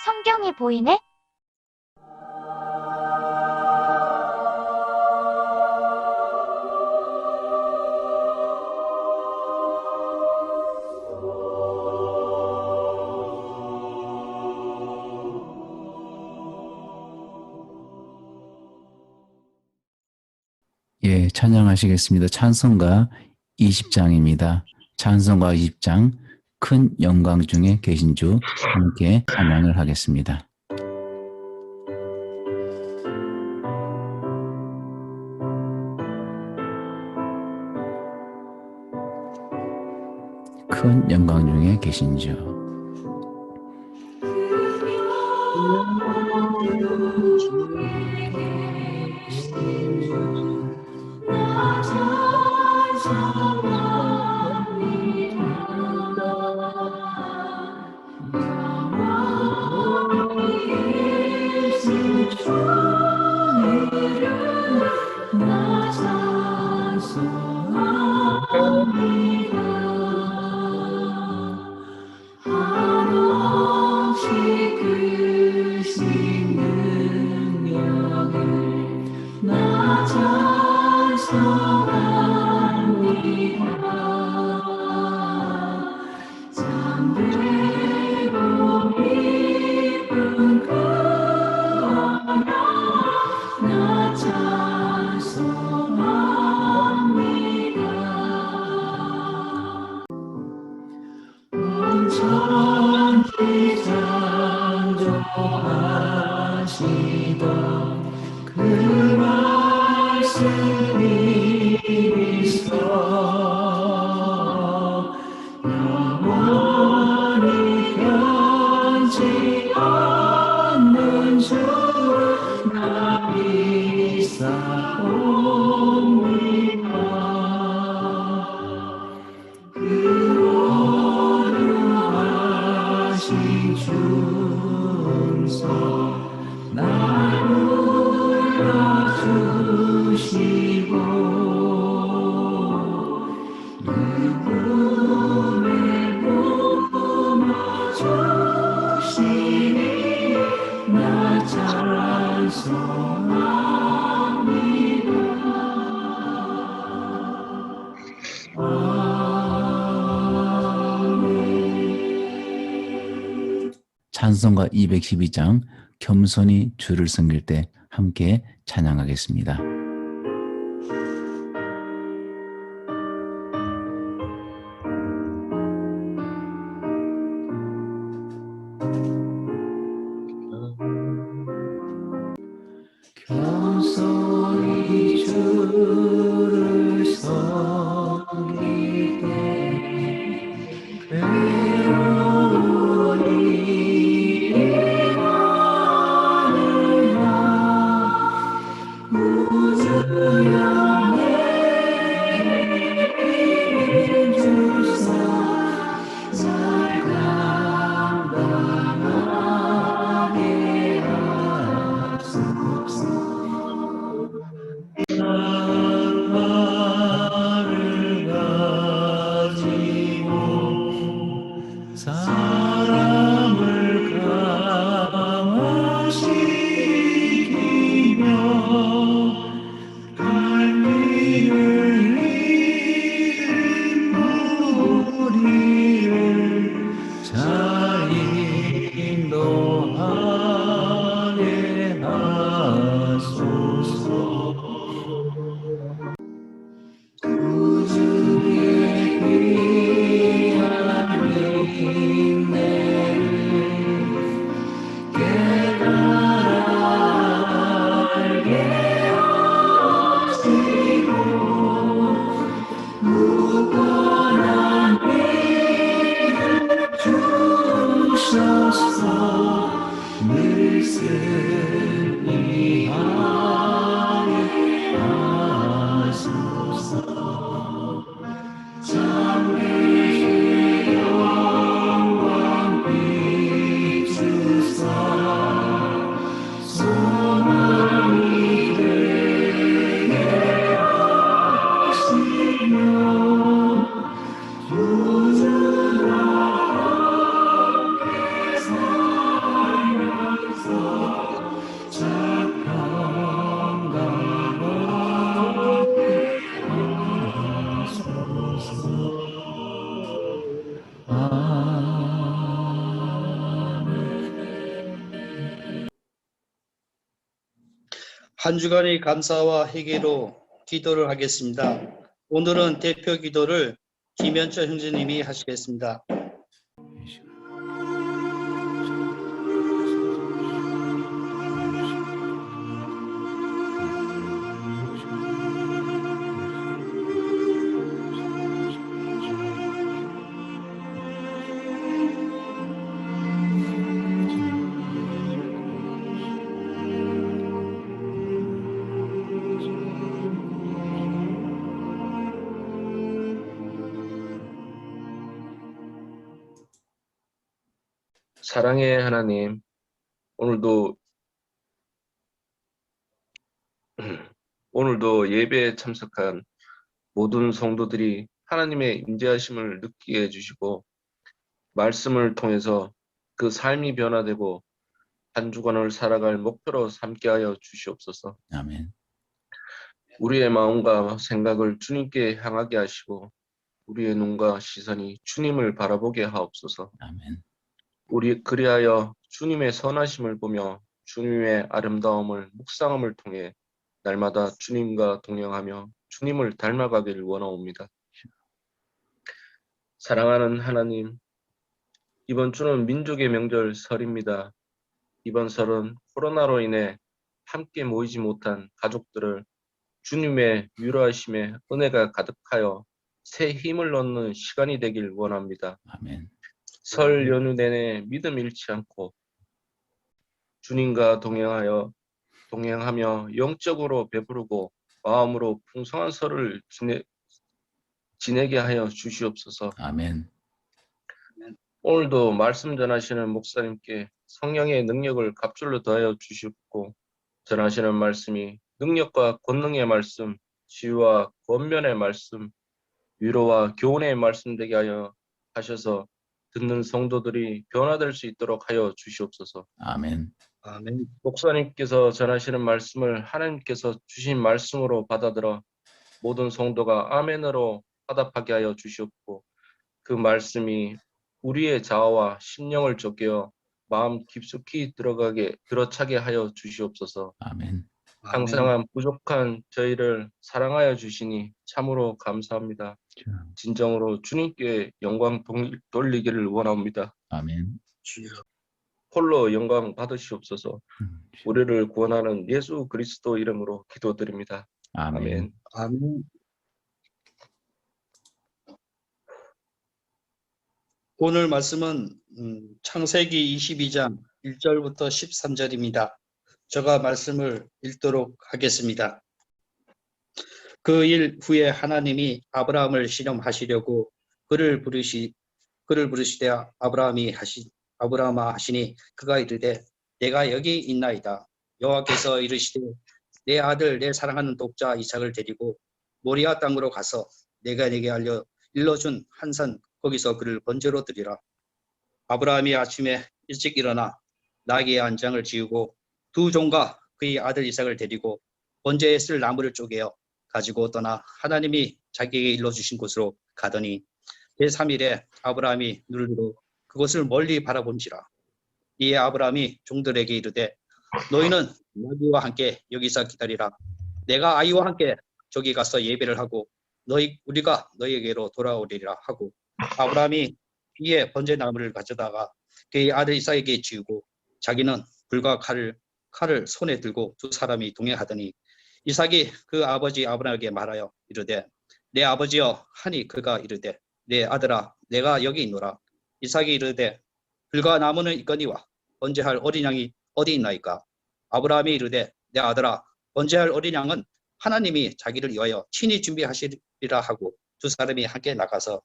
성경이 보이네? 예, 찬양하시겠습니다. 찬송가 20장입니다. 찬송가 20장 큰 영광 중에 계신 주 함께 찬양을 하겠습니다. 큰 영광 중에 계신 주. 찬송가 212장 겸손히 주를 섬길 때 함께 찬양하겠습니다. 겸손히 주를 섬길 때 괴로운 일이 많으나 구주 영의 힘을 주사 잘 감당하게 하소서. 나를 가지고 사람을 강화시키며 갈미를 잃은 무리를 잘 인도하게 하소서. 구주의 귀한 인내를 깨달아 알게 하시고 무건한 믿음 주셔서 늘 승리하게 하소서. 참되신 영광 비추사 소망이 되게 하시며 주와 함께 살며 한 주간의 감사와 회개로 기도를 하겠습니다. 오늘은 대표 기도를 김현철 형제님이 하시겠습니다. 사랑의 하나님, 오늘도 예배에 참석한 모든 성도들이 하나님의 임재하심을 느끼게 해주시고 말씀을 통해서 그 삶이 변화되고 한 주간을 살아갈 목표로 삼게 하여 주시옵소서. 아멘. 우리의 마음과 생각을 주님께 향하게 하시고 우리의 눈과 시선이 주님을 바라보게 하옵소서. 아멘. 우리 그리하여 주님의 선하심을 보며 주님의 아름다움을 묵상함을 통해 날마다 주님과 동행하며 주님을 닮아가기를 원하옵니다. 사랑하는 하나님, 이번 주는 민족의 명절 설입니다. 이번 설은 코로나로 인해 함께 모이지 못한 가족들을 주님의 위로하심에 은혜가 가득하여 새 힘을 얻는 시간이 되길 원합니다. 아멘. 설 연휴 내내 믿음 잃지 않고 주님과 동행하며 영적으로 배부르고 마음으로 풍성한 설을 지내게 하여 주시옵소서. 아멘. 오늘도 말씀 전하시는 목사님께 성령의 능력을 갑절로 더하여 주시옵고 전하시는 말씀이 능력과 권능의 말씀, 지혜와 권면의 말씀, 위로와 교훈의 말씀 되게 하여 하셔서 듣는 성도들이 변화될 수 있도록 하여 주시옵소서. 아멘. 아멘. 목사님께서 전하시는 말씀을 하나님께서 주신 말씀으로 받아들여 모든 성도가 아멘으로 화답하게 하여 주시옵고 그 말씀이 우리의 자아와 심령을 쫓겨 마음 깊숙이 들어차게 하여 주시옵소서. 아멘. 항상한 부족한 저희를 사랑하여 주시니 참으로 감사합니다. 진정으로 주님께 영광 돌리기를 원합니다. 아멘. 홀로 영광 받으시옵소서. 우리를 구원하는 예수 그리스도 이름으로 기도드립니다. 아멘. 아멘. 오늘 말씀은 창세기 22장 1절부터 13절입니다. 제가 말씀을 읽도록 하겠습니다. 그 일 후에 하나님이 아브라함을 시험하시려고 그를 부르시되 아브라함아 하시니 그가 이르되 내가 여기 있나이다. 여호와께서 이르시되 내 아들 내 사랑하는 독자 이삭을 데리고 모리아 땅으로 가서 내가 네게 일러준 한 산 거기서 그를 번제로 드리라. 아브라함이 아침에 일찍 일어나 나귀의 안장을 지우고 두 종과 그의 아들 이삭을 데리고 번제에 쓸 나무를 쪼개어 가지고 떠나 하나님이 자기에게 일러주신 곳으로 가더니 제3일에 아브라함이 눈을 들어 그곳을 멀리 바라본지라. 이에 아브라함이 종들에게 이르되 너희는 나귀와 함께 여기서 기다리라. 내가 아이와 함께 저기 가서 예배를 하고 우리가 너희에게로 돌아오리라 하고 아브라함이 이에 번제나무를 가져다가 그의 아들 이삭에게 지우고 자기는 불과 칼을 손에 들고 두 사람이 동행하더니 이삭이 그 아버지 아브라함에게 말하여 이르되 내 아버지여 하니 그가 이르되 내 아들아 내가 여기 있노라. 이삭이 이르되 불과 나무는 있거니와 번제할 어린 양이 어디 있나이까. 아브라함이 이르되 내 아들아 번제할 어린 양은 하나님이 자기를 위하여 친히 준비하시리라 하고 두 사람이 함께 나가서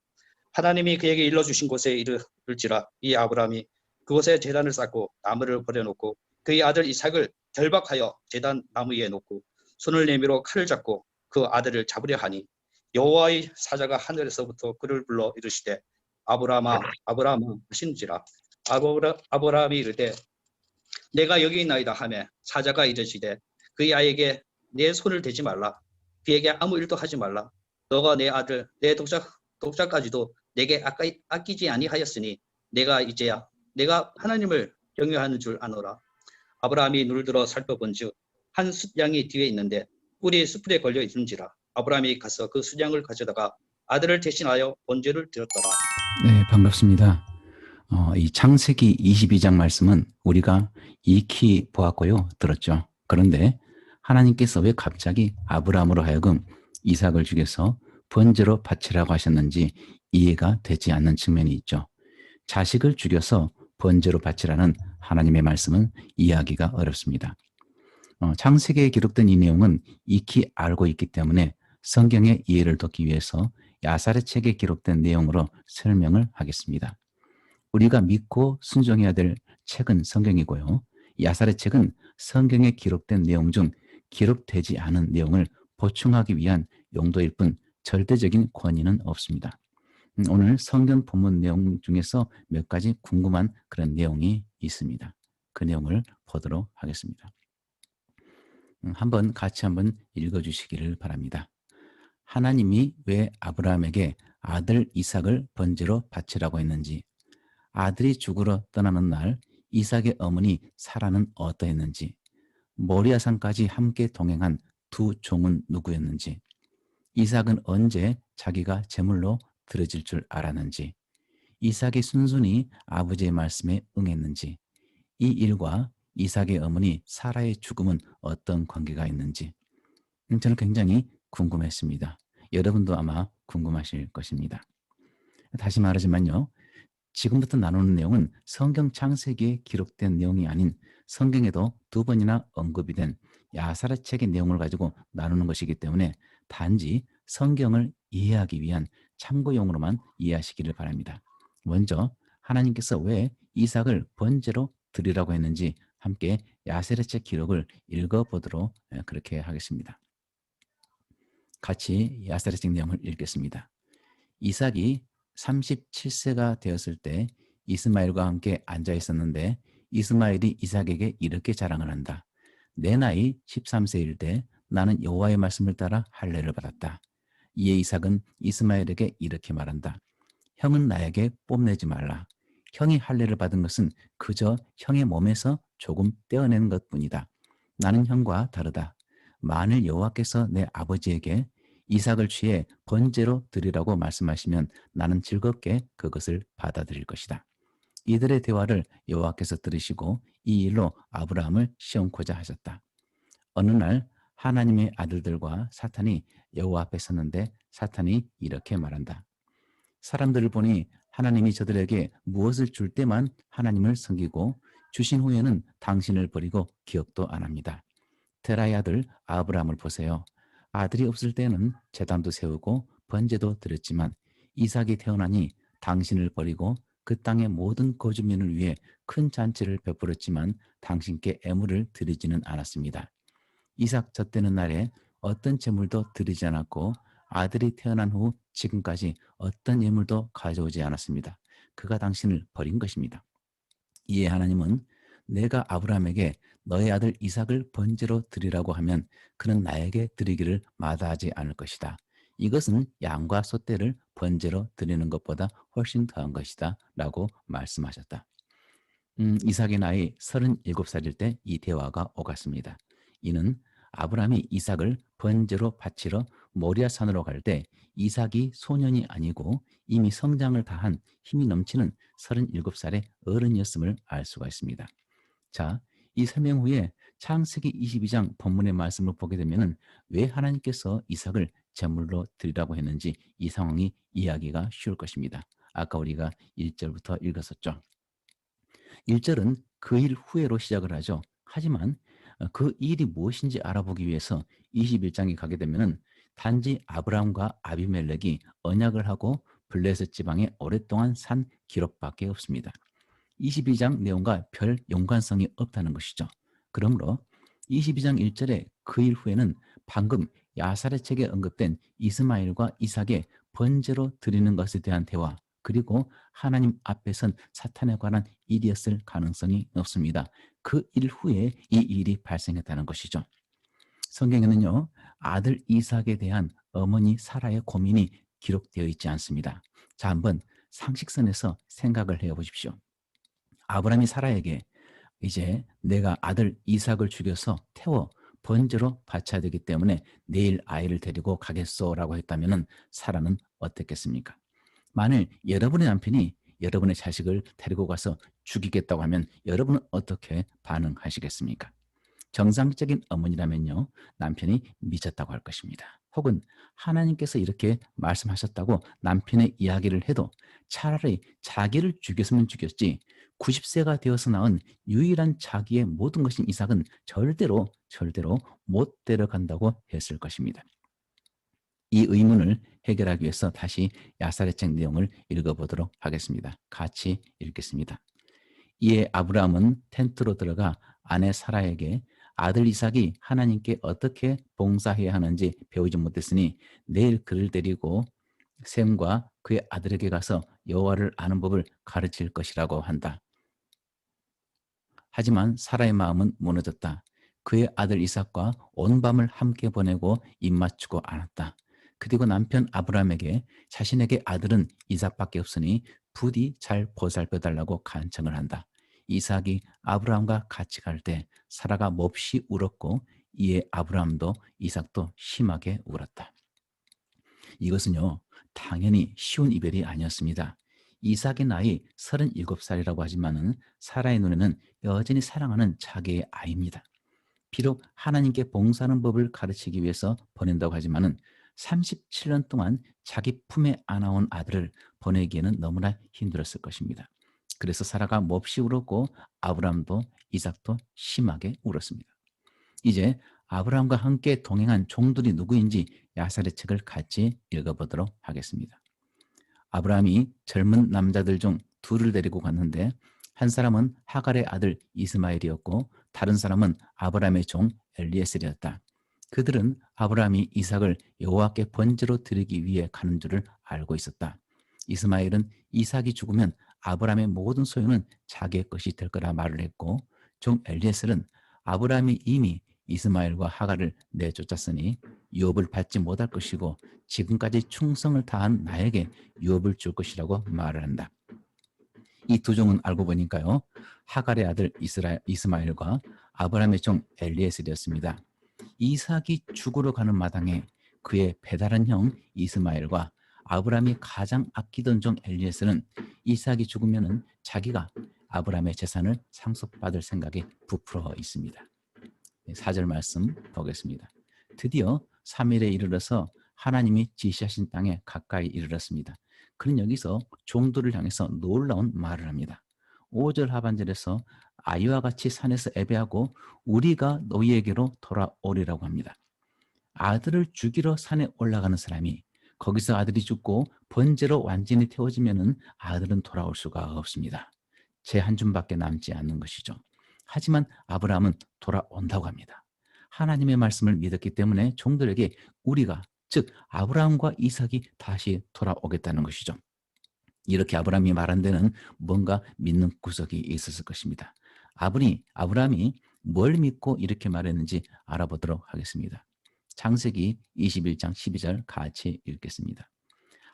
하나님이 그에게 일러주신 곳에 이르을지라. 이 아브라함이 그곳에 제단을 쌓고 나무를 버려놓고 그의 아들 이삭을 결박하여 제단 나무 위에 놓고 손을 내밀어 칼을 잡고 그 아들을 잡으려 하니 여호와의 사자가 하늘에서부터 그를 불러 이르시되 아브라함아 아브라함아 하시는지라. 아브라함이 이르되 내가 여기 있나이다 하매 사자가 이르시되 그의 아이에게 내 손을 대지 말라. 그에게 아무 일도 하지 말라. 너가 내 아들 내 독자까지도 내게 아끼지 아니하였으니 내가 이제야 내가 하나님을 경외하는 줄 아노라. 아브라함이 눈을 들어 살펴본즉 한 숫양이 뒤에 있는데 뿔이 숯불에 걸려 있는지라 아브라함이 가서 그 숫양을 가져다가 아들을 대신하여 번제를 드렸더라. 네, 반갑습니다. 이 창세기 22장 말씀은 우리가 익히 보았고요, 들었죠. 그런데 하나님께서 왜 갑자기 아브라함으로 하여금 이삭을 죽여서 번제로 바치라고 하셨는지 이해가 되지 않는 측면이 있죠. 자식을 죽여서 번제로 바치라는 하나님의 말씀은 이해하기가 어렵습니다. 창세기에 기록된 이 내용은 익히 알고 있기 때문에 성경의 이해를 돕기 위해서 야사렛 책에 기록된 내용으로 설명을 하겠습니다. 우리가 믿고 순종해야 될 책은 성경이고요. 야사렛 책은 성경에 기록된 내용 중 기록되지 않은 내용을 보충하기 위한 용도일 뿐 절대적인 권위는 없습니다. 오늘 성경 본문 내용 중에서 몇 가지 궁금한 그런 내용이 있습니다. 그 내용을 보도록 하겠습니다. 같이 한번 읽어주시기를 바랍니다. 하나님이 왜 아브라함에게 아들 이삭을 번제로 바치라고 했는지, 아들이 죽으러 떠나는 날 이삭의 어머니 사라는 어떠했는지, 모리아산까지 함께 동행한 두 종은 누구였는지, 이삭은 언제 자기가 제물로 드려질 줄 알았는지, 이삭이 순순히 아버지의 말씀에 응했는지, 이 일과 이삭의 어머니 사라의 죽음은 어떤 관계가 있는지 저는 굉장히 궁금했습니다. 여러분도 아마 궁금하실 것입니다. 다시 말하지만요. 지금부터 나누는 내용은 성경 창세기에 기록된 내용이 아닌 성경에도 두 번이나 언급이 된 야사렛 책의 내용을 가지고 나누는 것이기 때문에 단지 성경을 이해하기 위한 참고용으로만 이해하시기를 바랍니다. 먼저 하나님께서 왜 이삭을 번제로 드리라고 했는지 함께 야사렛 책 기록을 읽어보도록 그렇게 하겠습니다. 같이 야사렛 책 내용을 읽겠습니다. 이삭이 37세가 되었을 때 이스마엘과 함께 앉아 있었는데 이스마엘이 이삭에게 이렇게 자랑을 한다. 내 나이 13세일 때 나는 여호와의 말씀을 따라 할례를 받았다. 이에 이삭은 이스마엘에게 이렇게 말한다. 형은 나에게 뽐내지 말라. 형이 할례를 받은 것은 그저 형의 몸에서 조금 떼어낸 것뿐이다. 나는 형과 다르다. 만일 여호와께서 내 아버지에게 이삭을 취해 번제로 드리라고 말씀하시면 나는 즐겁게 그것을 받아들일 것이다. 이들의 대화를 여호와께서 들으시고 이 일로 아브라함을 시험코자 하셨다. 어느 날 하나님의 아들들과 사탄이 여호와 앞에 섰는데 사탄이 이렇게 말한다. 사람들을 보니 하나님이 저들에게 무엇을 줄 때만 하나님을 섬기고 주신 후에는 당신을 버리고 기억도 안 합니다. 테라의 아들 아브라함을 보세요. 아들이 없을 때는 제단도 세우고 번제도 드렸지만 이삭이 태어나니 당신을 버리고 그 땅의 모든 거주민을 위해 큰 잔치를 베풀었지만 당신께 애물을 드리지는 않았습니다. 이삭 젖되는 날에 어떤 제물도 드리지 않았고 아들이 태어난 후 지금까지 어떤 예물도 가져오지 않았습니다. 그가 당신을 버린 것입니다. 이에 하나님은 내가 아브라함에게 너의 아들 이삭을 번제로 드리라고 하면 그는 나에게 드리기를 마다하지 않을 것이다. 이것은 양과 소떼를 번제로 드리는 것보다 훨씬 더한 것이다 라고 말씀하셨다. 이삭의 나이 37살일 때 이 대화가 오갔습니다. 이는 아브라함이 이삭을 번제로 바치러 모리아 산으로 갈 때 이삭이 소년이 아니고 이미 성장을 다한 힘이 넘치는 37살의 어른이었음을 알 수가 있습니다. 자, 이 설명 후에 창세기 22장 본문의 말씀을 보게 되면 왜 하나님께서 이삭을 제물로 드리라고 했는지 이 상황이 이해하기가 쉬울 것입니다. 아까 우리가 1절부터 읽었었죠. 1절은 그 일 후에로 시작을 하죠. 하지만 그 일이 무엇인지 알아보기 위해서 21장에 가게 되면 단지 아브라함과 아비멜렉이 언약을 하고 블레셋 지방에 오랫동안 산 기록밖에 없습니다. 22장 내용과 별 연관성이 없다는 것이죠. 그러므로 22장 1절에 그 일 후에는 방금 야사렛 책에 언급된 이스마엘과 이삭의 번제로 드리는 것에 대한 대화 그리고 하나님 앞에 선 사탄에 관한 일이었을 가능성이 없습니다. 그 일 후에 이 일이 발생했다는 것이죠. 성경에는요. 아들 이삭에 대한 어머니 사라의 고민이 기록되어 있지 않습니다. 자, 한번 상식선에서 생각을 해보십시오. 아브라함이 사라에게 이제 내가 아들 이삭을 죽여서 태워 번제로 바쳐야 되기 때문에 내일 아이를 데리고 가겠소라고 했다면 사라는 어땠겠습니까? 만일 여러분의 남편이 여러분의 자식을 데리고 가서 죽이겠다고 하면 여러분은 어떻게 반응하시겠습니까? 정상적인 어머니라면요, 남편이 미쳤다고 할 것입니다. 혹은 하나님께서 이렇게 말씀하셨다고 남편의 이야기를 해도 차라리 자기를 죽였으면 죽였지 90세가 되어서 낳은 유일한 자기의 모든 것인 이삭은 절대로 못 데려간다고 했을 것입니다. 이 의문을 해결하기 위해서 다시 야사렛책 내용을 읽어보도록 하겠습니다. 같이 읽겠습니다. 이에 아브라함은 텐트로 들어가 아내 사라에게 아들 이삭이 하나님께 어떻게 봉사해야 하는지 배우지 못했으니 내일 그를 데리고 셈과 그의 아들에게 가서 여호와를 아는 법을 가르칠 것이라고 한다. 하지만 사라의 마음은 무너졌다. 그의 아들 이삭과 온 밤을 함께 보내고 입맞추고 안았다. 그리고 남편 아브라함에게 자신에게 아들은 이삭밖에 없으니 부디 잘 보살펴달라고 간청을 한다. 이삭이 아브라함과 같이 갈 때 사라가 몹시 울었고 이에 아브라함도 이삭도 심하게 울었다. 이것은요, 당연히 쉬운 이별이 아니었습니다. 이삭의 나이 37살이라고 하지만은 사라의 눈에는 여전히 사랑하는 자기의 아이입니다. 비록 하나님께 봉사하는 법을 가르치기 위해서 보낸다고 하지만은 37년 동안 자기 품에 안아온 아들을 보내기에는 너무나 힘들었을 것입니다. 그래서 사라가 몹시 울었고 아브라함도 이삭도 심하게 울었습니다. 이제 아브라함과 함께 동행한 종들이 누구인지 야사렛 책을 같이 읽어보도록 하겠습니다. 아브라함이 젊은 남자들 중 둘을 데리고 갔는데 한 사람은 하갈의 아들 이스마엘이었고 다른 사람은 아브라함의 종 엘리에셀이었다. 그들은 아브라함이 이삭을 여호와께 번제로 드리기 위해 가는 줄을 알고 있었다. 이스마엘은 이삭이 죽으면 아브라함의 모든 소유는 자기의 것이 될 거라 말을 했고 종 엘리에셀은 아브라함이 이미 이스마엘과 하갈을 내쫓았으니 유업을 받지 못할 것이고 지금까지 충성을 다한 나에게 유업을 줄 것이라고 말을 한다. 이 두 종은 알고 보니까요, 하갈의 아들 이스마엘과 아브라함의 종 엘리에셀이었습니다. 이삭이 죽으러 가는 마당에 그의 배다른 형 이스마엘과 아브라함이 가장 아끼던 종 엘리에셀은 이삭이 죽으면 자기가 아브라함의 재산을 상속받을 생각에 부풀어 있습니다. 4절 말씀 보겠습니다. 드디어 3일에 이르러서 하나님이 지시하신 땅에 가까이 이르렀습니다. 그는 여기서 종들을 향해서 놀라운 말을 합니다. 5절 하반절에서 아이와 같이 산에서 예배하고 우리가 너희에게로 돌아오리라고 합니다. 아들을 죽이러 산에 올라가는 사람이 거기서 아들이 죽고 번제로 완전히 태워지면 아들은 돌아올 수가 없습니다. 제 한 줌밖에 남지 않는 것이죠. 하지만 아브라함은 돌아온다고 합니다. 하나님의 말씀을 믿었기 때문에 종들에게 우리가, 즉 아브라함과 이삭이 다시 돌아오겠다는 것이죠. 이렇게 아브라함이 말한 데는 뭔가 믿는 구석이 있었을 것입니다. 아브라함이 뭘 믿고 이렇게 말했는지 알아보도록 하겠습니다. 창세기 21장 12절 같이 읽겠습니다.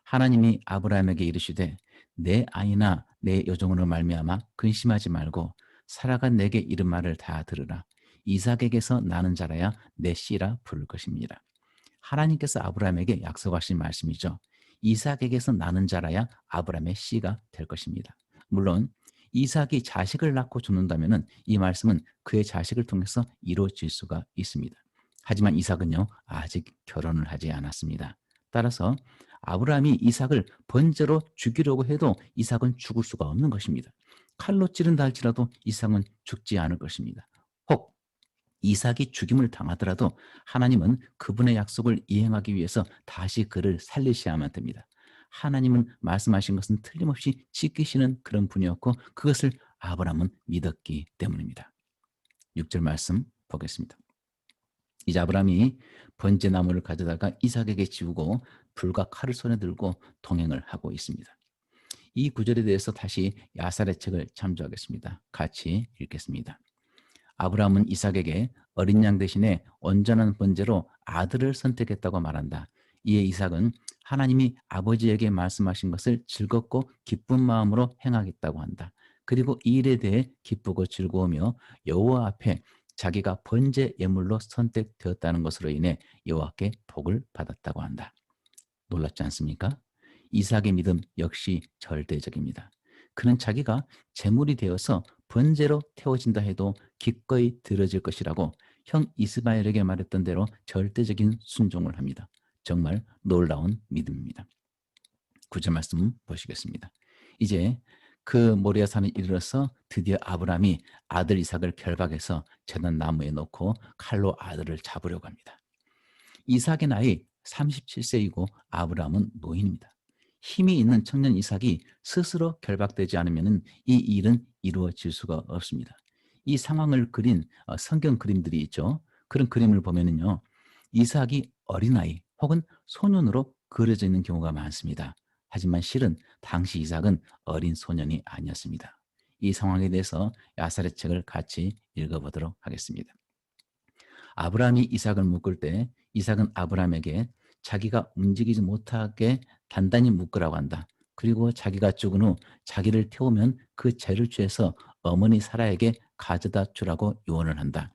하나님이 아브라함에게 이르시되 내 아이나 내 여종으로 말미암아 근심하지 말고 사라가 내게 이른 말을 다 들으라. 이삭에게서 나는 자라야 내 씨라 부를 것입니다. 하나님께서 아브라함에게 약속하신 말씀이죠. 이삭에게서 나는 자라야 아브라함의 씨가 될 것입니다. 물론 이삭이 자식을 낳고 죽는다면 이 말씀은 그의 자식을 통해서 이루어질 수가 있습니다. 하지만 이삭은요, 아직 결혼을 하지 않았습니다. 따라서 아브라함이 이삭을 번제로 죽이려고 해도 이삭은 죽을 수가 없는 것입니다. 칼로 찌른다 할지라도 이삭은 죽지 않을 것입니다. 혹 이삭이 죽임을 당하더라도 하나님은 그분의 약속을 이행하기 위해서 다시 그를 살리셔야만 됩니다. 하나님은 말씀하신 것은 틀림없이 지키시는 그런 분이었고 그것을 아브라함은 믿었기 때문입니다. 6절 말씀 보겠습니다. 이제 아브라함이 번제나무를 가져다가 이삭에게 지우고 불과 칼을 손에 들고 동행을 하고 있습니다. 이 구절에 대해서 다시 야사렛 책을 참조하겠습니다. 같이 읽겠습니다. 아브라함은 이삭에게 어린 양 대신에 온전한 번제로 아들을 선택했다고 말한다. 이에 이삭은 하나님이 아버지에게 말씀하신 것을 즐겁고 기쁜 마음으로 행하겠다고 한다. 그리고 이 일에 대해 기쁘고 즐거우며 여호와 앞에 자기가 번제 예물로 선택되었다는 것으로 인해 여호와께 복을 받았다고 한다. 놀랍지 않습니까? 이삭의 믿음 역시 절대적입니다. 그는 자기가 제물이 되어서 번제로 태워진다 해도 기꺼이 드려질 것이라고 형 이스마엘에게 말했던 대로 절대적인 순종을 합니다. 정말 놀라운 믿음입니다. 9절 말씀 보시겠습니다. 이제 그 모리아 산에 이르러서 드디어 아브라함이 아들 이삭을 결박해서 제단 나무에 놓고 칼로 아들을 잡으려고 합니다. 이삭의 나이 37세이고 아브라함은 노인입니다. 힘이 있는 청년 이삭이 스스로 결박되지 않으면 이 일은 이루어질 수가 없습니다. 이 상황을 그린 성경 그림들이 있죠. 그런 그림을 보면은요, 이삭이 어린아이 혹은 소년으로 그려져 있는 경우가 많습니다. 하지만 실은 당시 이삭은 어린 소년이 아니었습니다. 이 상황에 대해서 야사렛 책을 같이 읽어보도록 하겠습니다. 아브라함이 이삭을 묶을 때 이삭은 아브라함에게 자기가 움직이지 못하게 단단히 묶으라고 한다. 그리고 자기가 죽은 후 자기를 태우면 그 죄를 취해서 어머니 사라에게 가져다 주라고 요원을 한다.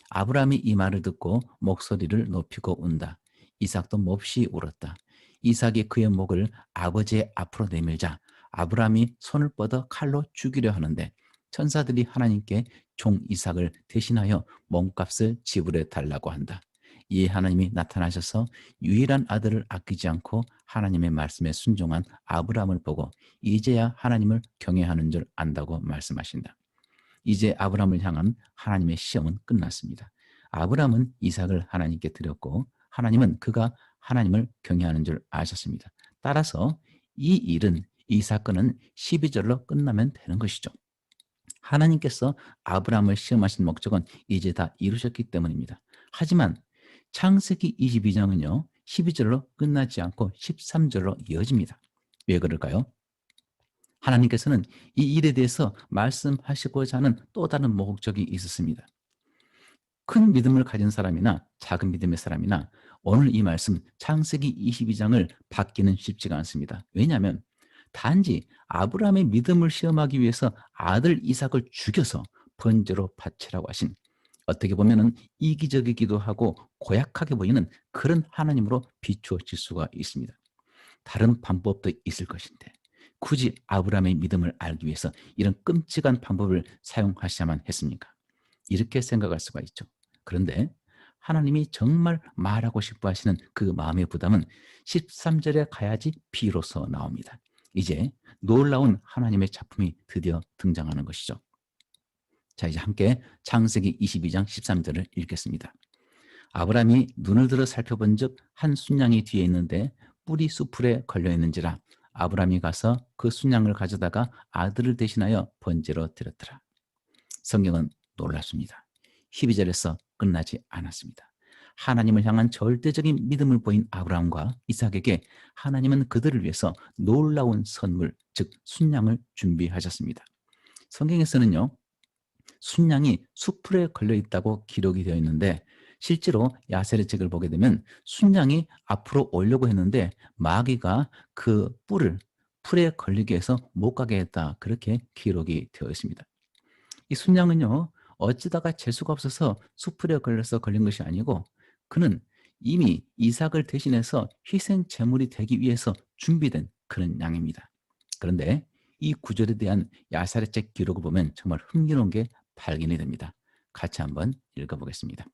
아브라함이 이 말을 듣고 목소리를 높이고 운다. 이삭도 몹시 울었다. 이삭이 그의 목을 아버지의 앞으로 내밀자 아브라함이 손을 뻗어 칼로 죽이려 하는데 천사들이 하나님께 종 이삭을 대신하여 몸값을 지불해 달라고 한다. 이에 하나님이 나타나셔서 유일한 아들을 아끼지 않고 하나님의 말씀에 순종한 아브라함을 보고 이제야 하나님을 경외하는 줄 안다고 말씀하신다. 이제 아브라함을 향한 하나님의 시험은 끝났습니다. 아브라함은 이삭을 하나님께 드렸고 하나님은 그가 하나님을 경외하는 줄 아셨습니다. 따라서 이 사건은 12절로 끝나면 되는 것이죠. 하나님께서 아브라함을 시험하신 목적은 이제 다 이루셨기 때문입니다. 하지만 창세기 22장은요. 12절로 끝나지 않고 13절로 이어집니다. 왜 그럴까요? 하나님께서는 이 일에 대해서 말씀하시고자 하는 또 다른 목적이 있었습니다. 큰 믿음을 가진 사람이나 작은 믿음의 사람이나 오늘 이 말씀 창세기 22장을 받기는 쉽지가 않습니다. 왜냐하면 단지 아브라함의 믿음을 시험하기 위해서 아들 이삭을 죽여서 번제로 바치라고 하신, 어떻게 보면 이기적이기도 하고 고약하게 보이는 그런 하나님으로 비추어질 수가 있습니다. 다른 방법도 있을 것인데 굳이 아브라함의 믿음을 알기 위해서 이런 끔찍한 방법을 사용하셔야만 했습니까? 이렇게 생각할 수가 있죠. 그런데 하나님이 정말 말하고 싶어 하시는 그 마음의 부담은 13절에 가야지 비로소 나옵니다. 이제 놀라운 하나님의 작품이 드디어 등장하는 것이죠. 자, 이제 함께 창세기 22장 13절을 읽겠습니다. 아브라함이 눈을 들어 살펴본 즉 한 순양이 뒤에 있는데 뿔이 수풀에 걸려 있는지라 아브라함이 가서 그 순양을 가져다가 아들을 대신하여 번제로 드렸더라. 성경은 놀랍습니다. 12절에서 끝나지 않았습니다. 하나님을 향한 절대적인 믿음을 보인 아브라함과 이삭에게 하나님은 그들을 위해서 놀라운 선물, 즉 순양을 준비하셨습니다. 성경에서는요, 순양이 수풀에 걸려 있다고 기록이 되어 있는데 실제로 야세르 책을 보게 되면 순양이 앞으로 오려고 했는데 마귀가 그 뿔을 풀에 걸리게 해서 못 가게 했다, 그렇게 기록이 되어 있습니다. 이 순양은요, 어찌다가 재수가 없어서 수풀에 걸려서 걸린 것이 아니고 그는 이미 이삭을 대신해서 희생 제물이 되기 위해서 준비된 그런 양입니다. 그런데 이 구절에 대한 야사렛 책 기록을 보면 정말 흥미로운 게 발견이 됩니다. 같이 한번 읽어보겠습니다.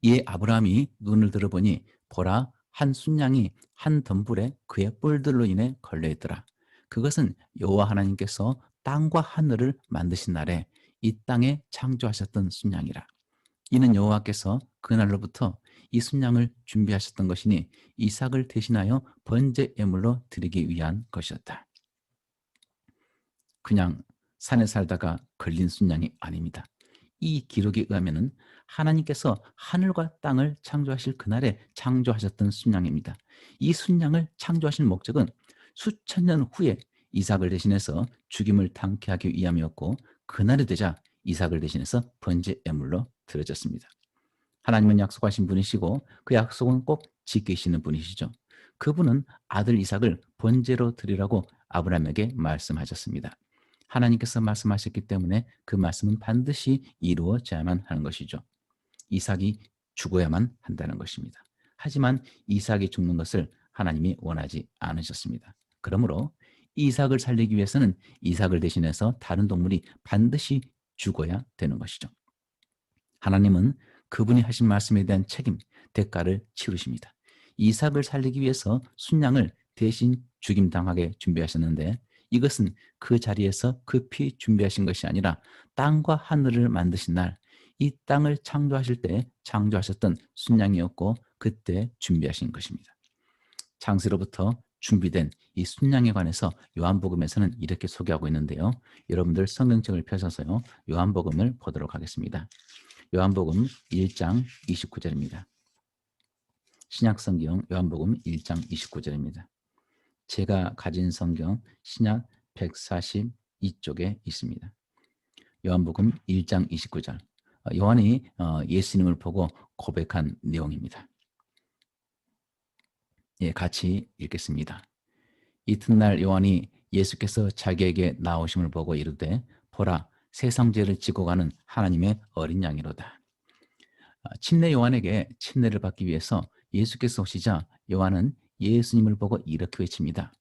이에 아브라함이 눈을 들어보니 보라, 한 순양이 한 덤불에 그의 뿔들로 인해 걸려있더라. 그것은 여호와 하나님께서 땅과 하늘을 만드신 날에 이 땅에 창조하셨던 순양이라. 이는 여호와께서 그날로부터 이 순양을 준비하셨던 것이니 이삭을 대신하여 번제 예물로 드리기 위한 것이었다. 그냥 산에 살다가 걸린 순양이 아닙니다. 이 기록에 의하면 하나님께서 하늘과 땅을 창조하실 그날에 창조하셨던 순양입니다. 이 순양을 창조하신 목적은 수천 년 후에 이삭을 대신해서 죽임을 당케하기 위함이었고 그날이 되자 이삭을 대신해서 번제 예물로 드려졌습니다. 하나님은 약속하신 분이시고 그 약속은 꼭 지키시는 분이시죠. 그분은 아들 이삭을 번제로 드리라고 아브라함에게 말씀하셨습니다. 하나님께서 말씀하셨기 때문에 그 말씀은 반드시 이루어져야만 하는 것이죠. 이삭이 죽어야만 한다는 것입니다. 하지만 이삭이 죽는 것을 하나님이 원하지 않으셨습니다. 그러므로 이삭을 살리기 위해서는 이삭을 대신해서 다른 동물이 반드시 죽어야 되는 것이죠. 하나님은 그분이 하신 말씀에 대한 책임, 대가를 치르십니다. 이삭을 살리기 위해서 순양을 대신 죽임당하게 준비하셨는데 이것은 그 자리에서 급히 준비하신 것이 아니라 땅과 하늘을 만드신 날, 이 땅을 창조하실 때 창조하셨던 순양이었고 그때 준비하신 것입니다. 창세로부터 준비된 이 순양에 관해서 요한복음에서는 이렇게 소개하고 있는데요. 여러분들 성경책을 펴셔서요. 요한복음을 보도록 하겠습니다. 요한복음 1장 29절입니다. 신약성경 요한복음 1장 29절입니다. 제가 가진 성경 신약 142쪽에 있습니다. 요한복음 1장 29절. 요한이 예수님을 보고 고백한 내용입니다. 예, 같이 읽겠습니다. 이튿날 요한이 예수께서 자기에게 나오심을 보고 이르되 보라 세상 죄를 지고 가는 하나님의 어린 양이로다. 침례 요한에게 침례를 받기 위해서 예수께서 오시자 요한은 예수님을 보고 이렇게 외칩니다.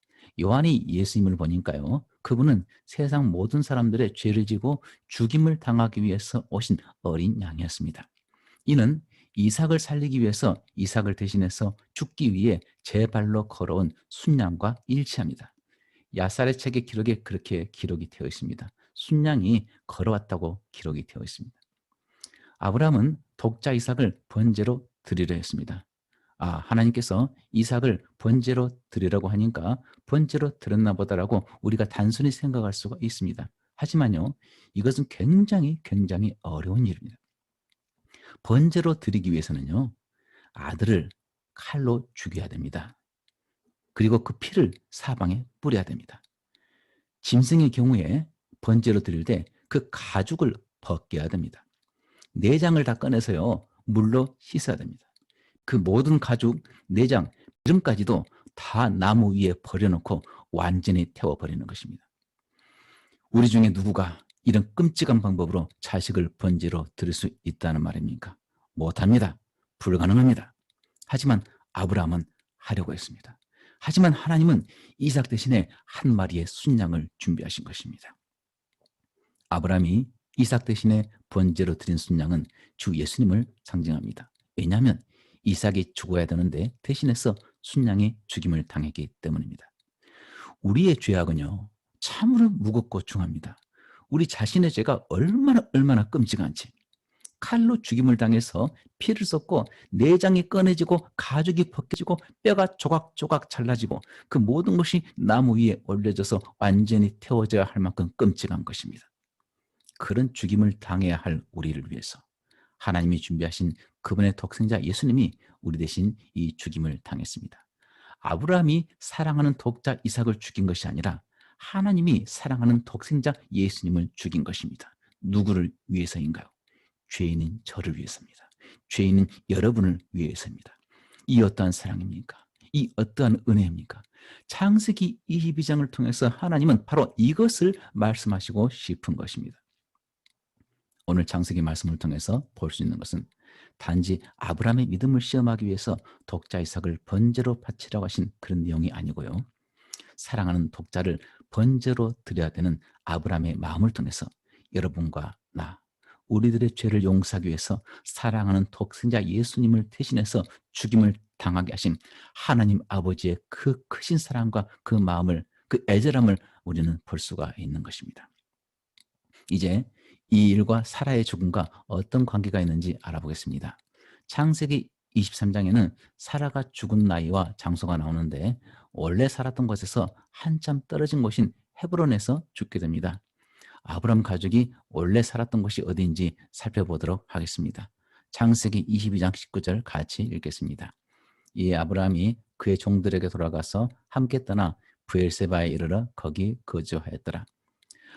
요한이 예수님을 보니까요. 그분은 세상 모든 사람들의 죄를 지고 죽임을 당하기 위해서 오신 어린 양이었습니다. 이는 이삭을 살리기 위해서 이삭을 대신해서 죽기 위해 제 발로 걸어온 순양과 일치합니다. 야살의 책의 기록에 그렇게 기록이 되어 있습니다. 순양이 걸어왔다고 기록이 되어 있습니다. 아브라함은 독자 이삭을 번제로 드리려 했습니다. 하나님께서 이삭을 번제로 드리라고 하니까 번제로 드렸나 보다라고 우리가 단순히 생각할 수가 있습니다. 하지만요, 이것은 굉장히 어려운 일입니다. 번제로 드리기 위해서는요, 아들을 칼로 죽여야 됩니다. 그리고 그 피를 사방에 뿌려야 됩니다. 짐승의 경우에 번제로 드릴 때 그 가죽을 벗겨야 됩니다. 내장을 다 꺼내서요, 물로 씻어야 됩니다. 그 모든 가죽, 내장, 기름까지도 다 나무 위에 버려놓고 완전히 태워버리는 것입니다. 우리 중에 누구가 이런 끔찍한 방법으로 자식을 번제로 드릴 수 있다는 말입니까? 못합니다. 불가능합니다. 하지만 아브라함은 하려고 했습니다. 하지만 하나님은 이삭 대신에 한 마리의 순양을 준비하신 것입니다. 아브라함이 이삭 대신에 번제로 드린 순양은 주 예수님을 상징합니다. 왜냐하면 이삭이 죽어야 되는데 대신해서 순양이 죽임을 당했기 때문입니다. 우리의 죄악은요, 참으로 무겁고 중합니다. 우리 자신의 죄가 얼마나 끔찍한지, 칼로 죽임을 당해서 피를 쏟고 내장이 꺼내지고 가죽이 벗겨지고 뼈가 조각조각 잘라지고 그 모든 것이 나무 위에 올려져서 완전히 태워져야 할 만큼 끔찍한 것입니다. 그런 죽임을 당해야 할 우리를 위해서 하나님이 준비하신 그분의 독생자 예수님이 우리 대신 이 죽임을 당했습니다. 아브라함이 사랑하는 독자 이삭을 죽인 것이 아니라 하나님이 사랑하는 독생자 예수님을 죽인 것입니다. 누구를 위해서인가요? 죄인인 저를 위해서입니다. 죄인인 여러분을 위해서입니다. 이 어떠한 사랑입니까? 이 어떠한 은혜입니까? 창세기 22장을 통해서 하나님은 바로 이것을 말씀하시고 싶은 것입니다. 오늘 창세기 말씀을 통해서 볼 수 있는 것은 단지 아브라함의 믿음을 시험하기 위해서 독자 이삭을 번제로 바치라고 하신 그런 내용이 아니고요. 사랑하는 독자를 번제로 드려야 되는 아브라함의 마음을 통해서 여러분과 나, 우리들의 죄를 용서하기 위해서 사랑하는 독생자 예수님을 대신해서 죽임을 당하게 하신 하나님 아버지의 그 크신 사랑과 그 마음을, 그 애절함을 우리는 볼 수가 있는 것입니다. 이제 이 일과 사라의 죽음과 어떤 관계가 있는지 알아보겠습니다. 창세기 23장에는 사라가 죽은 나이와 장소가 나오는데 원래 살았던 곳에서 한참 떨어진 곳인 헤브론에서 죽게 됩니다. 아브람 가족이 원래 살았던 곳이 어디인지 살펴보도록 하겠습니다. 창세기 22장 19절 같이 읽겠습니다. 이에 아브라함이 그의 종들에게 돌아가서 함께 떠나 브엘세바에 이르러 거기 거주하였더라.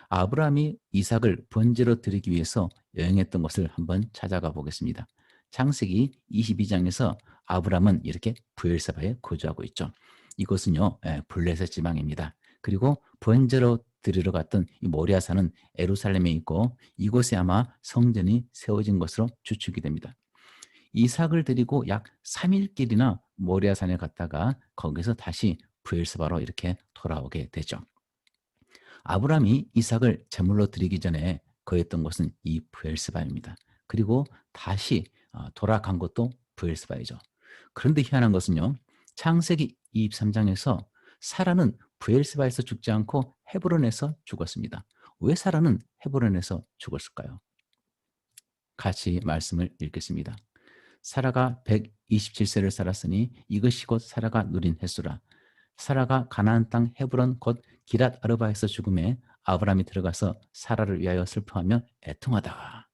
아브라함이 이삭을 번제로 드리기 위해서 여행했던 곳을 한번 찾아가 보겠습니다. 창세기 22장에서 아브라함은 이렇게 브엘세바에 거주하고 있죠. 이곳은요, 블레셋 지방입니다. 그리고 번제로 드리러 갔던 이 모리아산은 예루살렘에 있고 이곳에 아마 성전이 세워진 것으로 추측이 됩니다. 이삭을 데리고 약 3일길이나 모리아산에 갔다가 거기서 다시 브엘세바로 이렇게 돌아오게 되죠. 아브라함이 이삭을 제물로 드리기 전에 거했던 곳은 이 브엘세바입니다. 그리고 다시 돌아간 것도 브엘세바이죠. 그런데 희한한 것은요. 창세기 23장에서 사라는 브엘세바에서 죽지 않고 헤브론에서 죽었습니다. 왜 사라는 헤브론에서 죽었을까요? 같이 말씀을 읽겠습니다. 사라가 127세를 살았으니 이것이 곧 사라가 누린 횟수라. 사라가 가나안 땅 헤브론 곧 기랏 아르바에서 죽음에 아브라함이 들어가서 사라를 위하여 슬퍼하며 애통하다가.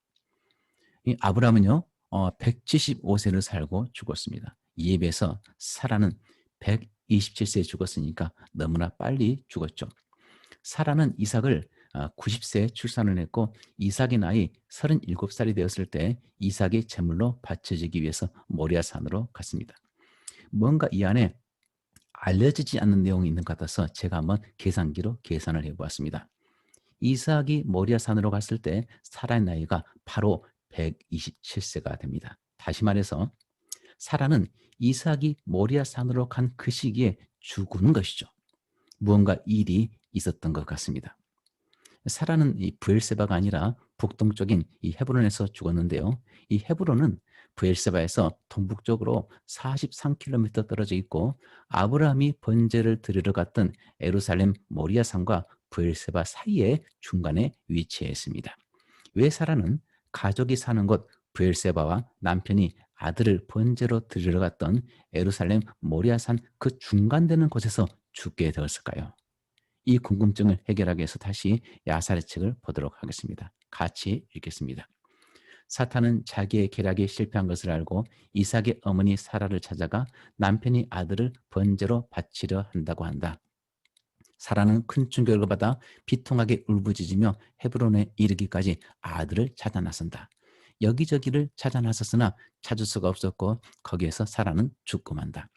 이 아브라함은요 175세를 살고 죽었습니다. 이에 비해서 사라는 127세에 죽었으니까 너무나 빨리 죽었죠. 사라는 이삭을 90세에 출산을 했고 이삭의 나이 37살이 되었을 때 이삭이 제물로 바쳐지기 위해서 모리아산으로 갔습니다. 뭔가 이 안에 알려지지 않는 내용이 있는 것 같아서 제가 한번 계산기로 계산을 해보았습니다. 이삭이 모리아산으로 갔을 때 사라의 나이가 바로 127세가 됩니다. 다시 말해서 사라는 이삭이 모리아산으로 간 그 시기에 죽은 것이죠. 무언가 일이 있었던 것 같습니다. 사라는 이 브엘세바가 아니라 북동쪽인 이 헤브론에서 죽었는데요. 이 헤브론은 브엘세바에서 동북쪽으로 43km 떨어져 있고 아브라함이 번제를 드리러 갔던 예루살렘 모리아산과 브엘세바 사이의 중간에 위치해 있습니다. 왜 사라는 가족이 사는 곳 브엘세바와 남편이 아들을 번제로 드리러 갔던 예루살렘 모리아산 그 중간되는 곳에서 죽게 되었을까요? 이 궁금증을 해결하기 위해서 다시 야살의 책을 보도록 하겠습니다. 같이 읽겠습니다. 사탄은 자기의 계략에 실패한 것을 알고 이삭의 어머니 사라를 찾아가 남편이 아들을 번제로 바치려 한다고 한다. 사라는 큰 충격을 받아 비통하게 울부짖으며 헤브론에 이르기까지 아들을 찾아 나선다. 여기저기를 찾아 나섰으나 찾을 수가 없었고 거기에서 사라는 죽고 만다.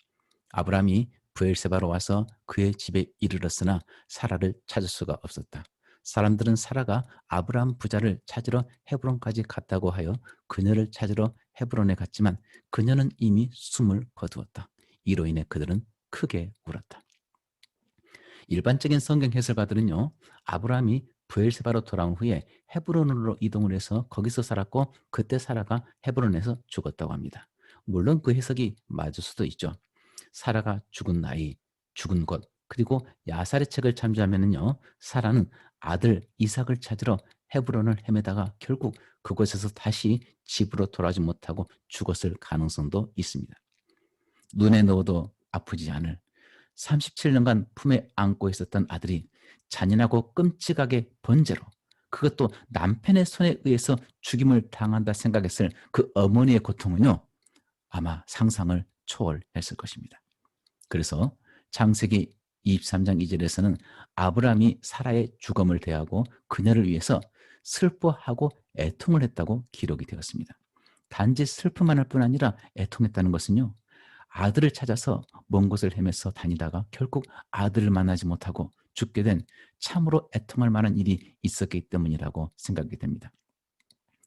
아브라함이 브엘세바로 와서 그의 집에 이르렀으나 사라를 찾을 수가 없었다. 사람들은 사라가 아브라함 부자를 찾으러 헤브론까지 갔다고 하여 그녀를 찾으러 헤브론에 갔지만 그녀는 이미 숨을 거두었다. 이로 인해 그들은 크게 울었다. 일반적인 성경 해설가들은요, 아브라함이 브엘세바로 돌아온 후에 헤브론으로 이동을 해서 거기서 살았고 그때 사라가 헤브론에서 죽었다고 합니다. 물론 그 해석이 맞을 수도 있죠. 사라가 죽은 나이, 죽은 곳, 그리고 야살의 책을 참조하면은요, 사라는 아들 이삭을 찾으러 헤브론을 헤매다가 결국 그곳에서 다시 집으로 돌아오지 못하고 죽었을 가능성도 있습니다. 눈에 넣어도 아프지 않을 37년간 품에 안고 있었던 아들이 잔인하고 끔찍하게 번제로, 그것도 남편의 손에 의해서 죽임을 당한다 생각했을 그 어머니의 고통은요, 아마 상상을 초월했을 것입니다. 그래서 창세기 23장 2절에서는 아브라함이 사라의 죽음을 대하고 그녀를 위해서 슬퍼하고 애통을 했다고 기록이 되었습니다. 단지 슬픔만 할 뿐 아니라 애통했다는 것은요, 아들을 찾아서 먼 곳을 헤매서 다니다가 결국 아들을 만나지 못하고 죽게 된 참으로 애통할 만한 일이 있었기 때문이라고 생각이 됩니다.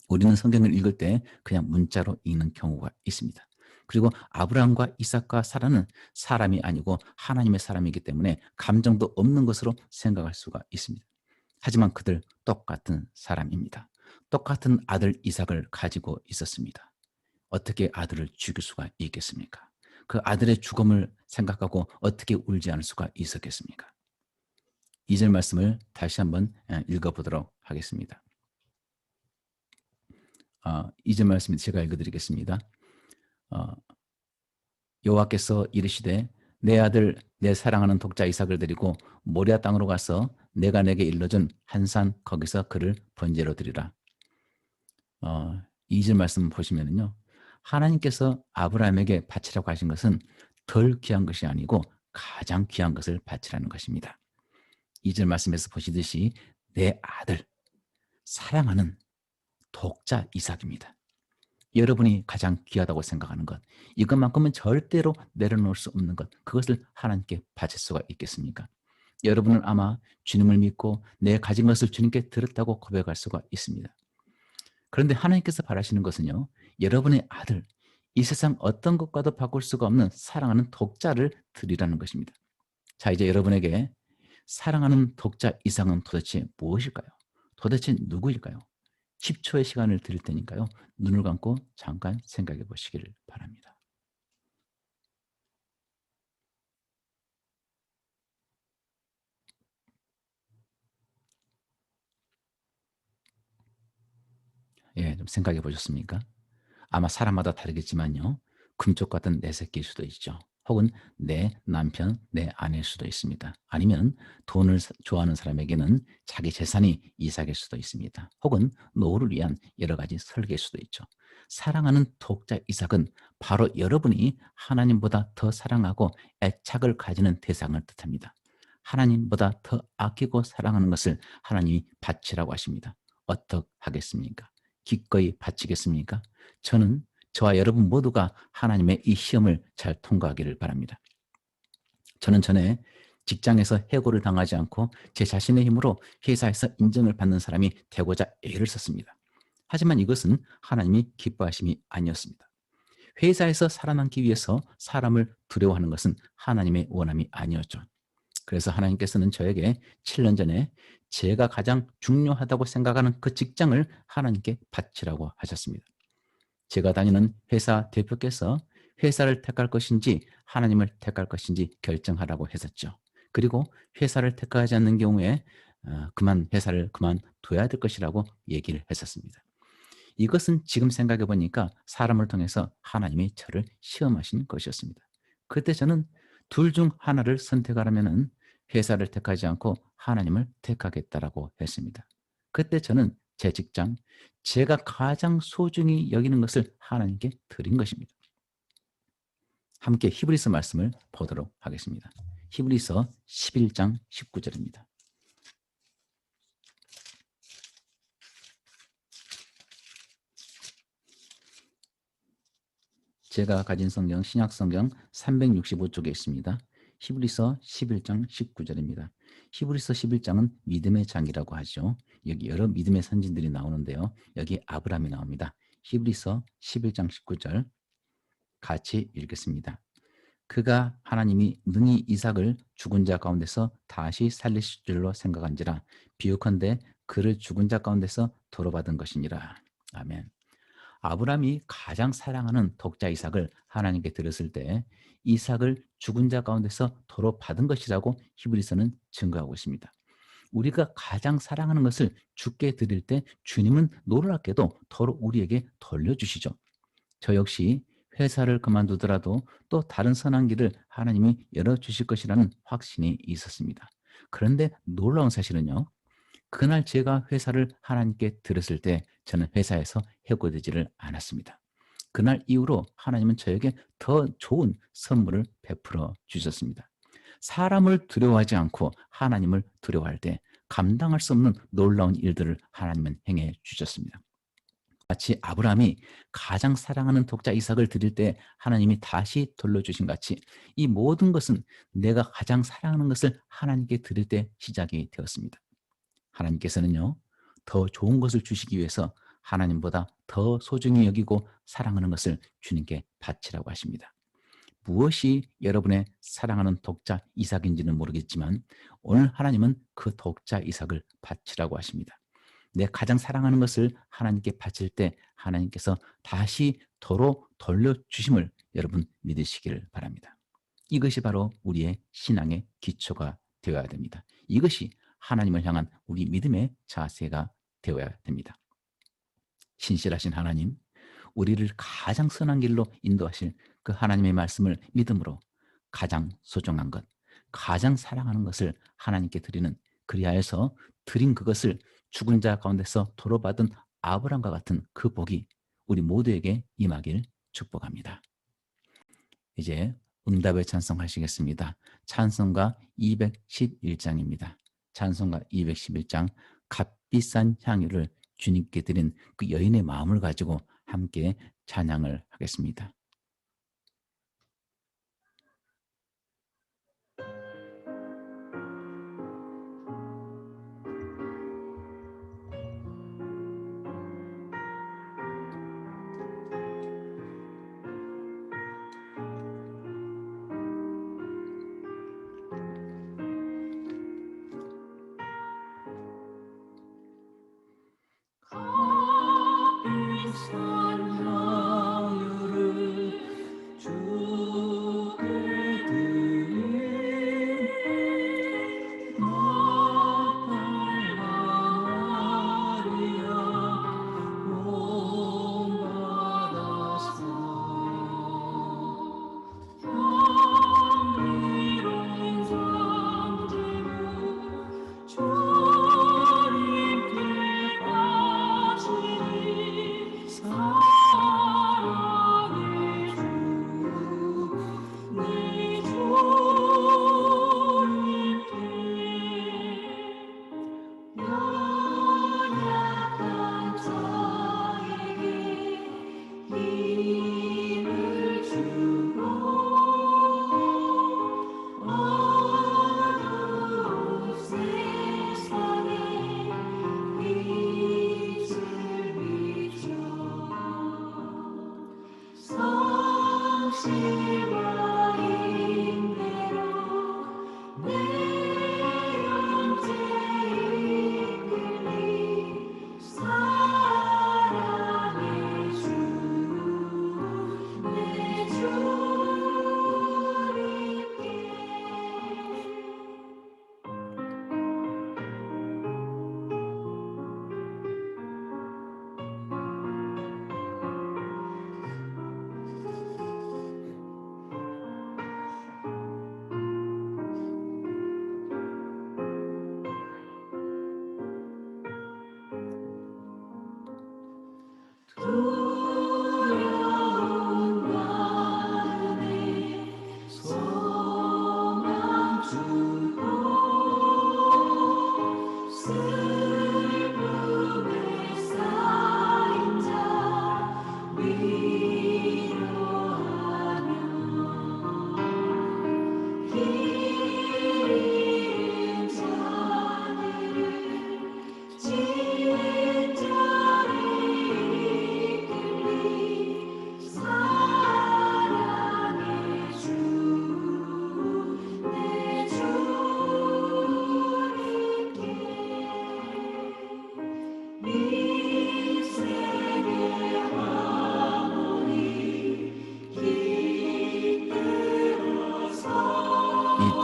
우리는 성경을 읽을 때 그냥 문자로 읽는 경우가 있습니다. 그리고 아브라함과 이삭과 사라는 사람이 아니고 하나님의 사람이기 때문에 감정도 없는 것으로 생각할 수가 있습니다. 하지만 그들 똑같은 사람입니다. 똑같은 아들 이삭을 가지고 있었습니다. 어떻게 아들을 죽일 수가 있겠습니까? 그 아들의 죽음을 생각하고 어떻게 울지 않을 수가 있었겠습니까? 2절 말씀을 다시 한번 읽어보도록 하겠습니다. 2절 말씀 제가 읽어드리겠습니다. 여호와께서 이르시되 내 아들 내 사랑하는 독자 이삭을 데리고 모리아 땅으로 가서 내가 내게 일러준 한 산 거기서 그를 번제로 드리라. 2절 말씀 보시면은요, 하나님께서 아브라함에게 바치라고 하신 것은 덜 귀한 것이 아니고 가장 귀한 것을 바치라는 것입니다. 2절 말씀에서 보시듯이 내 아들, 사랑하는 독자 이삭입니다. 여러분이 가장 귀하다고 생각하는 것, 이것만큼은 절대로 내려놓을 수 없는 것, 그것을 하나님께 바칠 수가 있겠습니까? 여러분은 아마 주님을 믿고 내 가진 것을 주님께 드렸다고 고백할 수가 있습니다. 그런데 하나님께서 바라시는 것은요, 여러분의 아들, 이 세상 어떤 것과도 바꿀 수가 없는 사랑하는 독자를 드리라는 것입니다. 자, 이제 여러분에게 사랑하는 독자 이상은 도대체 무엇일까요? 도대체 누구일까요? 10초의 시간을 드릴 테니까요. 눈을 감고 잠깐 생각해 보시기를 바랍니다. 예, 좀 생각해 보셨습니까? 아마 사람마다 다르겠지만요. 금쪽 같은 내 새끼일 수도 있죠. 혹은 내 남편, 내 아내일 수도 있습니다. 아니면 돈을 좋아하는 사람에게는 자기 재산이 이삭일 수도 있습니다. 혹은 노후를 위한 여러 가지 설계일 수도 있죠. 사랑하는 독자 이삭은 바로 여러분이 하나님보다 더 사랑하고 애착을 가지는 대상을 뜻합니다. 하나님보다 더 아끼고 사랑하는 것을 하나님이 바치라고 하십니다. 어떻게 하겠습니까? 기꺼이 바치겠습니까? 저는 저와 여러분 모두가 하나님의 이 시험을 잘 통과하기를 바랍니다. 저는 전에 직장에서 해고를 당하지 않고 제 자신의 힘으로 회사에서 인정을 받는 사람이 되고자 애를 썼습니다. 하지만 이것은 하나님이 기뻐하심이 아니었습니다. 회사에서 살아남기 위해서 사람을 두려워하는 것은 하나님의 원함이 아니었죠. 그래서 하나님께서는 저에게 7년 전에 제가 가장 중요하다고 생각하는 그 직장을 하나님께 바치라고 하셨습니다. 제가 다니는 회사 대표께서 회사를 택할 것인지 하나님을 택할 것인지 결정하라고 했었죠. 그리고 회사를 택하지 않는 경우에 회사를 그만둬야 될 것이라고 얘기를 했었습니다. 이것은 지금 생각해 보니까 사람을 통해서 하나님이 저를 시험하신 것이었습니다. 그때 저는 둘 중 하나를 선택하라면은 회사를 택하지 않고 하나님을 택하겠다라고 했습니다. 그때 저는 제 직장, 제가 가장 소중히 여기는 것을 하나님께 드린 것입니다. 함께 히브리서 말씀을 보도록 하겠습니다. 히브리서 11장 19절입니다. 제가 가진 성경, 신약 성경 365쪽에 있습니다. 히브리서 11장 19절입니다. 히브리서 11장은 믿음의 장이라고 하죠. 여기 여러 믿음의 선진들이 나오는데요. 여기 아브라함이 나옵니다. 히브리서 11장 19절 같이 읽겠습니다. 그가 하나님이 능히 이삭을 죽은 자 가운데서 다시 살리실 줄로 생각한지라 비유컨대 그를 죽은 자 가운데서 도로받은 것이니라. 아멘. 아브라함이 가장 사랑하는 독자 이삭을 하나님께 드렸을 때 이삭을 죽은 자 가운데서 도로 받은 것이라고 히브리서는 증거하고 있습니다. 우리가 가장 사랑하는 것을 주께 드릴 때 주님은 놀랍게도 도로 우리에게 돌려주시죠. 저 역시 회사를 그만두더라도 또 다른 선한 길을 하나님이 열어주실 것이라는 확신이 있었습니다. 그런데 놀라운 사실은요. 그날 제가 회사를 하나님께 드렸을 때 저는 회사에서 해고되지를 않았습니다. 그날 이후로 하나님은 저에게 더 좋은 선물을 베풀어 주셨습니다. 사람을 두려워하지 않고 하나님을 두려워할 때 감당할 수 없는 놀라운 일들을 하나님은 행해 주셨습니다. 마치 아브라함이 가장 사랑하는 독자 이삭을 드릴 때 하나님이 다시 돌려주신 같이 이 모든 것은 내가 가장 사랑하는 것을 하나님께 드릴 때 시작이 되었습니다. 하나님께서는요, 더 좋은 것을 주시기 위해서 하나님보다 더 소중히 여기고 사랑하는 것을 주님께 바치라고 하십니다. 무엇이 여러분의 사랑하는 독자 이삭인지는 모르겠지만 오늘 하나님은 그 독자 이삭을 바치라고 하십니다. 내 가장 사랑하는 것을 하나님께 바칠 때 하나님께서 다시 도로 돌려주심을 여러분 믿으시기를 바랍니다. 이것이 바로 우리의 신앙의 기초가 되어야 됩니다. 이것이 하나님을 향한 우리 믿음의 자세가 되어야 됩니다. 신실하신 하나님, 우리를 가장 선한 길로 인도하실 그 하나님의 말씀을 믿음으로 가장 소중한 것, 가장 사랑하는 것을 하나님께 드리는 그리하여서 드린 그것을 죽은 자 가운데서 도로받은 아브라함과 같은 그 복이 우리 모두에게 임하길 축복합니다. 이제 응답의 찬송 하시겠습니다. 찬송가 211장입니다. 찬송가 211장 값비싼 향유를 주님께 드린 그 여인의 마음을 가지고 함께 찬양을 하겠습니다.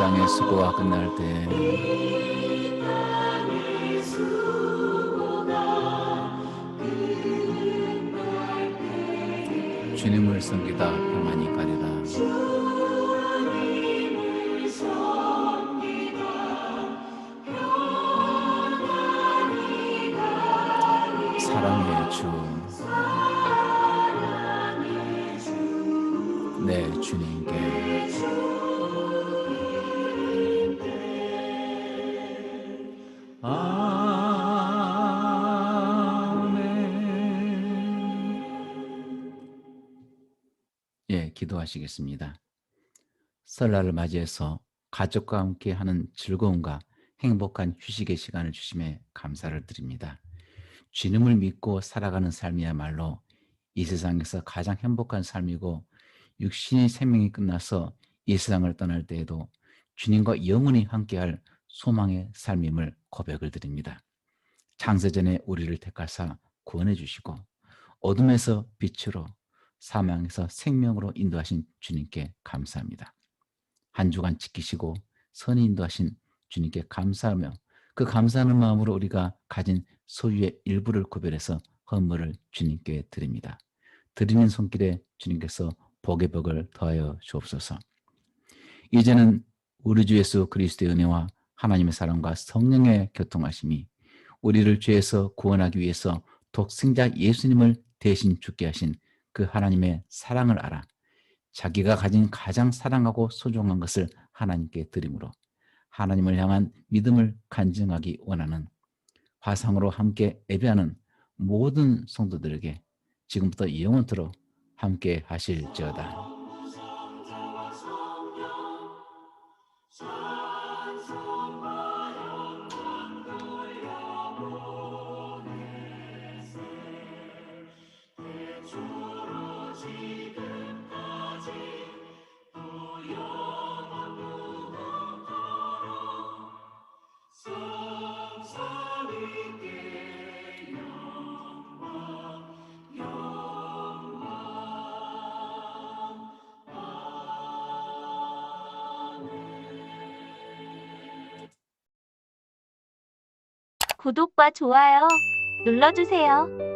땅의 수고가 끝날 때 주님을 섬기다 평안히 가리라. 사랑의 주, 내 주님께 예, 기도하시겠습니다. 설날을 맞이해서 가족과 함께 하는 즐거움과 행복한 휴식의 시간을 주심에 감사를 드립니다. 주님을 믿고 살아가는 삶이야말로 이 세상에서 가장 행복한 삶이고, 육신의 생명이 끝나서 이 세상을 떠날 때에도 주님과 영원히 함께할 소망의 삶임을 고백을 드립니다. 창세전에 우리를 택하사 구원해 주시고 어둠에서 빛으로, 사망에서 생명으로 인도하신 주님께 감사합니다. 한 주간 지키시고 선히 인도하신 주님께 감사하며, 그 감사하는 마음으로 우리가 가진 소유의 일부를 구별해서 헌물을 주님께 드립니다. 드리는 손길에 주님께서 복의 복을 더하여 주옵소서. 이제는 우리 주 예수 그리스도의 은혜와 하나님의 사랑과 성령의 교통하심이 우리를 죄에서 구원하기 위해서 독생자 예수님을 대신 죽게 하신 그 하나님의 사랑을 알아 자기가 가진 가장 사랑하고 소중한 것을 하나님께 드림으로 하나님을 향한 믿음을 간증하기 원하는, 화상으로 함께 예배하는 모든 성도들에게 지금부터 영원토록 함께 하실지어다. 구독과 좋아요 눌러주세요.